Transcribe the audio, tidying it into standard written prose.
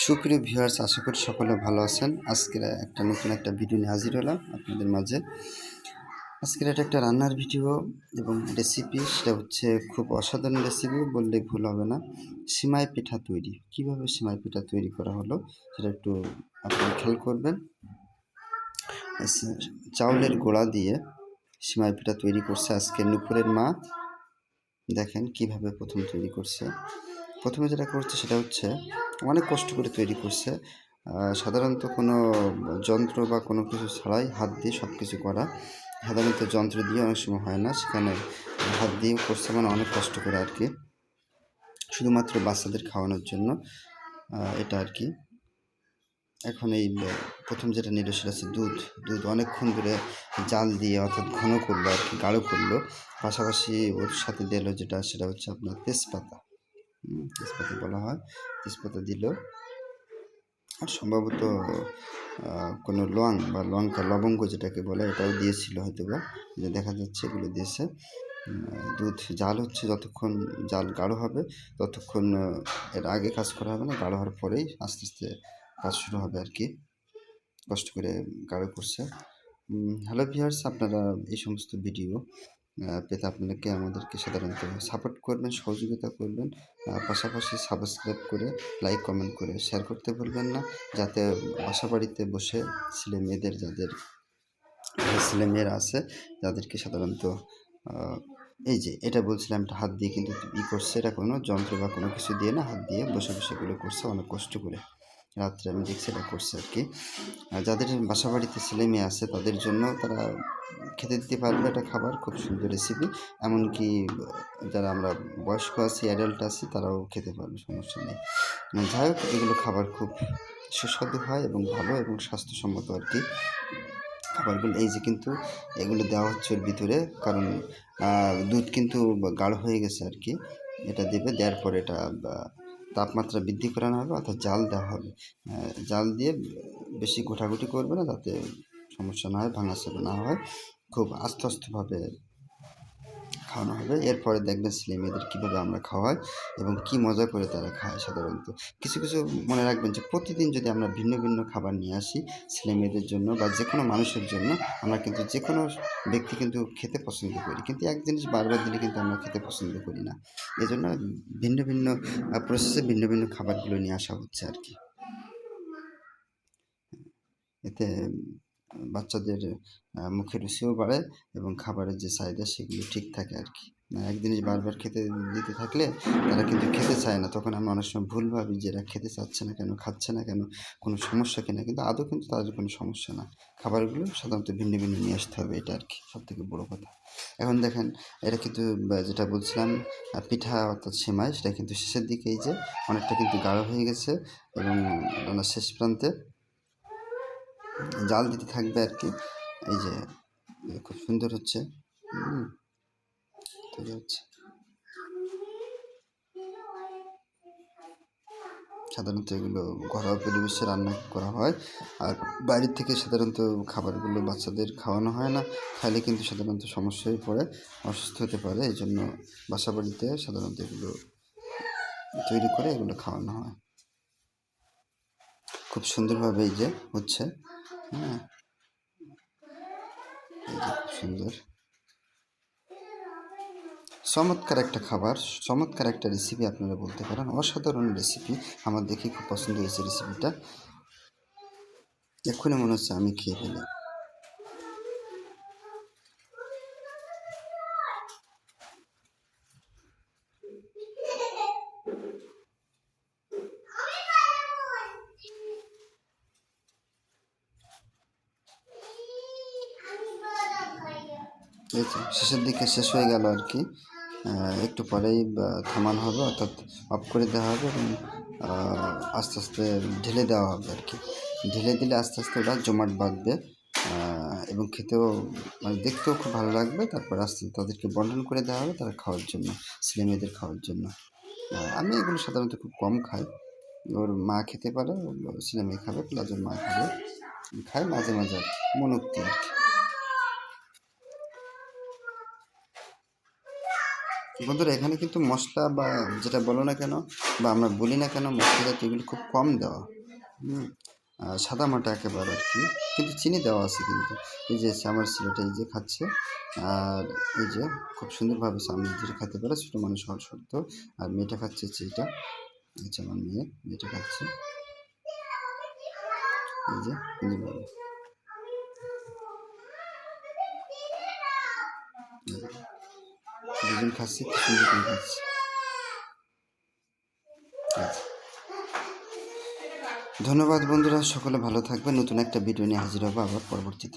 সুপ্রিয় ভিউয়ার্স, আশা করি সকলে ভালো আছেন। আজকের নতুন একটা ভিডিও নিয়ে হাজির হলাম আপনাদের মাঝে। আজকের এটা একটা রান্নার ভিডিও এবং রেসিপি, সেটা হচ্ছে খুব অসাধারণ রেসিপি বললে ভুল হবে না। সিমাই পিঠা তৈরি। কিভাবে সিমাই পিঠা তৈরি করা হলো সেটা একটু আপনারা খেয়াল করবেন। চাউলের গোড়া দিয়ে সিমাই পিঠা তৈরি করছে আজকে নুপুরের মা। দেখেন কিভাবে প্রথম তৈরি করছে। প্রথমে যেটা করছে সেটা হচ্ছে অনেক কষ্ট করে তৈরি করছে। সাধারণত কোনো যন্ত্র বা কোনো কিছু ছাড়াই হাত দিয়ে সব কিছু করা। সাধারণত যন্ত্র দিয়ে অনেক সময় হয় না, সেখানে হাত দিয়েও করছে, মানে অনেক কষ্ট করে আর কি, শুধুমাত্র বাচ্চাদের খাওয়ানোর জন্য এটা আর কি। এখন এই প্রথম যেটা নিল সেটা হচ্ছে দুধ অনেকক্ষণ ধরে জাল দিয়ে অর্থাৎ ঘন করলো আর কি, গাঢ় করলো। পাশাপাশি ওর সাথে দিল সেটা হচ্ছে আপনার তেজপাতা বলা হয়, তেজপাতা দিল। আর সম্ভবত কোনো বা লবঙ্গ যেটাকে বলে এটাও দিয়েছিল হয়তো বা, যে দেখা যাচ্ছে এগুলো দিয়েছে। দুধ জাল হচ্ছে, যতক্ষণ জাল গাঢ় হবে ততক্ষণ এর আগে কাজ করা হবে না, গাঢ় হওয়ার পরেই আস্তে আস্তে কাজ শুরু হবে আর কি। কষ্ট করে গাঢ় করছে। হ্যালো ভিউয়ার্স, আপনারা এই সমস্ত ভিডিও পেতে আপনাকে আমাদেরকে সাধারণত সাপোর্ট করবেন, সহযোগিতা করবেন। পাশাপাশি সাবস্ক্রাইব করে লাইক কমেন্ট করে শেয়ার করতে ভুলবেন না, যাতে বাসা বাড়িতে বসে যাদের ছেলেমেয়েরা আছে যাদেরকে সাধারণত এই যে এটা বলছিলাম, এটা হাত দিয়ে কিন্তু করছে, এটা কোনো যন্ত্র বা কোনো কিছু দিয়ে না, হাত দিয়ে বসে বসে এগুলো করছে অনেক কষ্ট করে। রাত্রে আমি দেখছি এটা করছে আর কি। যাদের বাসা বাড়িতে ছেলে মেয়ে আছে তাদের জন্য তারা খেতে দিতে পারবে একটা খাবার, খুব সুন্দর রেসিপি। এমনকি যারা আমরা বয়স্ক আছি, অ্যাডাল্ট আছি, তারাও খেতে পারবে, সমস্যা নেই। যাই হোক, এগুলো খাবার খুব সুস্বাদু হয় এবং ভালো এবং স্বাস্থ্যসম্মত আর কি খাবারগুলো। এই যে কিন্তু এগুলো দেওয়া হচ্ছে ওর ভিতরে, কারণ দুধ কিন্তু গাঢ় হয়ে গেছে আর কি। এটা দেওয়ার পরে এটা তাপমাত্রা বৃদ্ধি করানো হবে, অর্থাৎ জাল দেওয়া হবে। জাল দিয়ে বেশি ঘোটাঘুটি করবে না, যাতে সমস্যা না হয়, ভাঙাচোরা না হয়। খুব আস্তে আস্তেভাবে খাওয়ানো হবে। এরপরে দেখবেন ছেলে মেয়েদের কীভাবে আমরা খাওয়াই এবং কি মজা করে তারা খায়। সাধারণত কিছু কিছু মনে রাখবেন যে প্রতিদিন যদি আমরা ভিন্ন ভিন্ন খাবার নিয়ে আসি ছেলে মেয়েদের জন্য বা যে কোনো মানুষের জন্য, আমরা কিন্তু যে কোনো ব্যক্তি কিন্তু খেতে পছন্দ করি, কিন্তু এক জিনিস বারবার দিলে কিন্তু আমরা খেতে পছন্দ করি না। এজন্য ভিন্ন ভিন্ন প্রসেসে ভিন্ন ভিন্ন খাবারগুলো নিয়ে আসা হচ্ছে আর কি। এতে বাচ্চাদের মুখে রুচিও বাড়ে এবং খাবারের যে চাহিদা সেগুলো ঠিক থাকে আর কি। এক জিনিস বারবার খেতে দিতে থাকলে তারা কিন্তু খেতে চায় না। তখন আমরা অনেক সময় ভুল ভাবি যে এরা খেতে চাচ্ছে না কেন, খাচ্ছে না কেন, কোনো সমস্যা কিনা, কিন্তু আদৌ কিন্তু তাদের কোনো সমস্যা না। খাবারগুলো সাধারণত ভিন্ন ভিন্ন নিয়ে আসতে হবে, এটা আর কি সবথেকে বড় কথা। এখন দেখেন এটা কিন্তু যেটা বলছিলাম পিঠা অর্থাৎ সেমাই, সেটা কিন্তু শেষের দিকে এই যে অনেকটা কিন্তু গাঢ় হয়ে গেছে এবং রান্নার শেষ প্রান্তে জাল দিতে থাকবে আর কি। এই যে খুব সুন্দর হচ্ছে, তৈরি হচ্ছে। সাধারণত এগুলো ঘরোয়া পরিবেশে রান্না করা হয়, আর বাইরের থেকে সাধারণত খাবারগুলো বাচ্চাদের খাওয়ানো হয় না। খাইলে কিন্তু সাধারণত সমস্যায় পড়ে, অসুস্থ হতে পারে। এই জন্য বাসা বাড়িতে সাধারণত এগুলো তৈরি করে এগুলো খাওয়ানো হয়। খুব সুন্দরভাবে এই যে হচ্ছে, হ্যাঁ, এই যে খুব সুন্দর, চমৎকার একটা খাবার, চমৎকার একটা রেসিপি আপনারা বলতে পারেন, অসাধারণ রেসিপি। আমার দেখে খুব পছন্দ হয়েছে রেসিপিটা। এক্ষুনি মনে হচ্ছে আমি খেয়ে ফেলি। এই তো শেষের দিকে শেষ হয়ে গেল আর কি। একটু পরেই থামানো হবে, অর্থাৎ অফ করে দেওয়া হবে এবং আস্তে আস্তে ঢেলে দেওয়া হবে আর কি। ঢেলে দিলে আস্তে আস্তে ওটা জমাট বাঁধবে এবং খেতেও, মানে দেখতেও খুব ভালো লাগবে। তারপর আস্তে তাদেরকে বন্টন করে দেওয়া হবে তারা খাওয়ার জন্য, ছেলে মেয়েদের খাওয়ার জন্য। আমি এগুলো সাধারণত খুব কম খাই। ওর মা খেতে পারে, ছেলে মেয়ে খাবে, প্লাস ওর মা খাবে, খায় মাঝে মাঝে আর কি, মনোক্তি আর কি। বন্ধুরা, এখানে কিন্তু মশলা বা যেটা বলো না কেন বা আমরা বলি না কেন, মশলা জাতীয় এগুলো খুব কম দেওয়া। সাদা মাটা একেবারে আর কি, কিন্তু চিনি দেওয়া আছে কিন্তু। এই যে আমার ছেলেটা এই যে খাচ্ছে, আর এই যে খুব সুন্দরভাবে আমি যেটা খেতে পারে ছোটো মানুষ হওয়ার সত্ত্বেও। আর মেয়েটা খাচ্ছে হচ্ছে এটা, এই যে আমার মেয়েটা খাচ্ছে এই যে সুন্দরভাবে। দুজন খাচ্ছে, কি সুন্দর করে খাচ্ছে। ধন্যবাদ বন্ধুরা, সকলে ভালো থাকবেন। নতুন একটা ভিডিও নিয়ে হাজির হবো আবার পরবর্তীতে।